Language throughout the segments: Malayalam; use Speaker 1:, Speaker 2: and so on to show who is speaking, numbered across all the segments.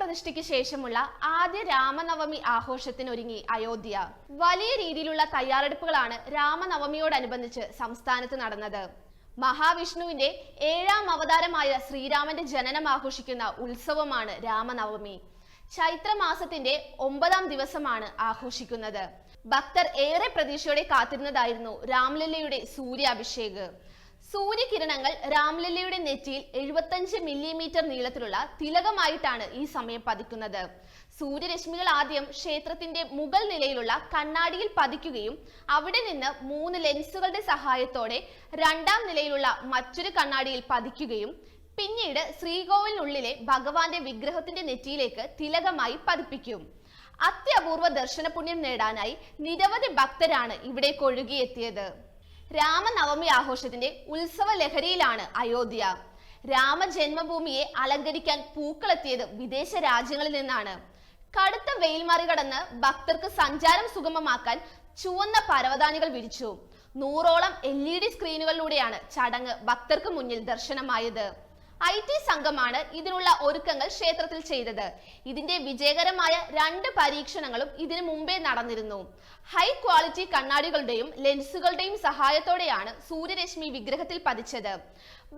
Speaker 1: പ്രാണപ്രതിഷ്ഠയ്ക്ക് ശേഷമുള്ള ആദ്യ രാമനവമി ആഘോഷത്തിനൊരുങ്ങി അയോധ്യ. വലിയ രീതിയിലുള്ള തയ്യാറെടുപ്പുകളാണ് രാമനവമിയോടനുബന്ധിച്ച് സംസ്ഥാനത്ത് നടന്നത്. മഹാവിഷ്ണുവിന്റെ 7ാം അവതാരമായ ശ്രീരാമന്റെ ജനനം ആഘോഷിക്കുന്ന ഉത്സവമാണ് രാമനവമി. ചൈത്രമാസത്തിന്റെ 9ാം ദിവസമാണ് ആഘോഷിക്കുന്നത്. ഭക്തർ ഏറെ പ്രതീക്ഷയോടെ കാത്തിരുന്നതായിരുന്നു രാംലല്ലയുടെ സൂര്യാഭിഷേക്. സൂര്യകിരണങ്ങൾ രാംലല്ലയുടെ നെറ്റിയിൽ 75 മില്ലിമീറ്റർ നീളത്തിലുള്ള തിലകമായിട്ടാണ് ഈ സമയം പതിക്കുന്നത്. സൂര്യരശ്മികൾ ആദ്യം ക്ഷേത്രത്തിന്റെ മുകൾ നിലയിലുള്ള കണ്ണാടിയിൽ പതിക്കുകയും അവിടെ നിന്ന് 3 ലെൻസുകളുടെ സഹായത്തോടെ 2ാം നിലയിലുള്ള മറ്റൊരു കണ്ണാടിയിൽ പതിക്കുകയും പിന്നീട് ശ്രീകോവിലിനുള്ളിലെ ഭഗവാന്റെ വിഗ്രഹത്തിന്റെ നെറ്റിയിലേക്ക് തിലകമായി പതിപ്പിക്കും. അത്യപൂർവ ദർശന പുണ്യം നേടാനായി നിരവധി ഭക്തരാണ് ഇവിടേക്ക് ഒഴുകിയെത്തിയത്. രാമനവമി ആഘോഷത്തിന്റെ ഉത്സവ ലഹരിയിലാണ് അയോധ്യ. രാമജന്മഭൂമിയെ അലങ്കരിക്കാൻ പൂക്കളെത്തിയത് വിദേശ രാജ്യങ്ങളിൽ നിന്നാണ്. കടുത്ത വെയിൽ മറികടന്ന് ഭക്തർക്ക് സഞ്ചാരം സുഗമമാക്കാൻ ചുവന്ന പരവതാനികൾ വിരിച്ചു. 100ഓളം LED സ്ക്രീനുകളിലൂടെയാണ് ചടങ്ങ് ഭക്തർക്ക് മുന്നിൽ ദർശനമായത്. IT സംഘമാണ് ഇതിനുള്ള ഒരുക്കങ്ങൾ ക്ഷേത്രത്തിൽ ചെയ്തത്. ഇതിന്റെ വിജയകരമായ 2 പരീക്ഷണങ്ങളും ഇതിനു മുമ്പേ നടന്നിരുന്നു. ഹൈ ക്വാളിറ്റി കണ്ണാടികളുടെയും ലെൻസുകളുടെയും സഹായത്തോടെയാണ് സൂര്യരശ്മി വിഗ്രഹത്തിൽ പതിച്ചത്.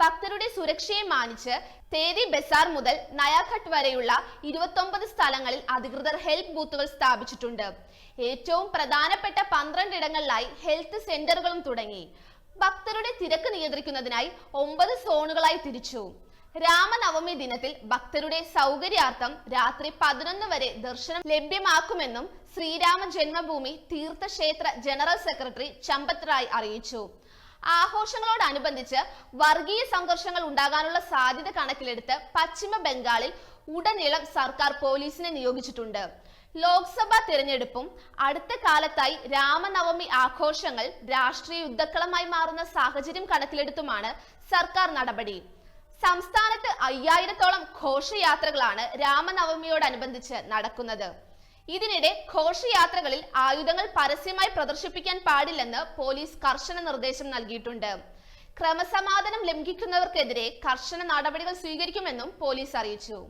Speaker 1: ഭക്തരുടെ സുരക്ഷയെ മാനിച്ച് തേരി ബസാർ മുതൽ നയാഘട്ട് വരെയുള്ള 29 സ്ഥലങ്ങളിൽ അധികൃതർ ഹെൽപ്പ് ബൂത്തുകൾ സ്ഥാപിച്ചിട്ടുണ്ട്. ഏറ്റവും പ്രധാനപ്പെട്ട 12 ഇടങ്ങളിലായി ഹെൽത്ത് സെന്ററുകളും തുടങ്ങി. ഭക്തരുടെ തിരക്ക് നിയന്ത്രിക്കുന്നതിനായി 9 സോണുകളായി തിരിച്ചു. രാമനവമി ദിനത്തിൽ ഭക്തരുടെ സൗകര്യാർത്ഥം രാത്രി 11 വരെ ദർശനം ലഭ്യമാക്കുമെന്നും ശ്രീരാമ ജന്മഭൂമി തീർത്ഥക്ഷേത്ര ജനറൽ സെക്രട്ടറി ചമ്പത് റായ് അറിയിച്ചു. ആഘോഷങ്ങളോടനുബന്ധിച്ച് വർഗീയ സംഘർഷങ്ങൾ ഉണ്ടാകാനുള്ള സാധ്യത കണക്കിലെടുത്ത് പശ്ചിമ ബംഗാളിൽ ഉടനീളം സർക്കാർ പോലീസിനെ നിയോഗിച്ചിട്ടുണ്ട്. ലോക്സഭാ തിരഞ്ഞെടുപ്പും അടുത്ത കാലത്തായി രാമനവമി ആഘോഷങ്ങൾ രാഷ്ട്രീയ യുദ്ധക്കളമായി മാറുന്ന സാഹചര്യം കണക്കിലെടുത്തുമാണ് സർക്കാർ നടപടി. സംസ്ഥാനത്ത് 5000ഓളം ഘോഷയാത്രകളാണ് രാമനവമിയോടനുബന്ധിച്ച് നടക്കുന്നത്. ഇതിനിടെ ഘോഷയാത്രകളിൽ ആയുധങ്ങൾ പരസ്യമായി പ്രദർശിപ്പിക്കാൻ പാടില്ലെന്ന് പോലീസ് കർശന നിർദ്ദേശം നൽകിയിട്ടുണ്ട്. ക്രമസമാധാനം ലംഘിക്കുന്നവർക്കെതിരെ കർശന നടപടികൾ സ്വീകരിക്കുമെന്നും പോലീസ് അറിയിച്ചു.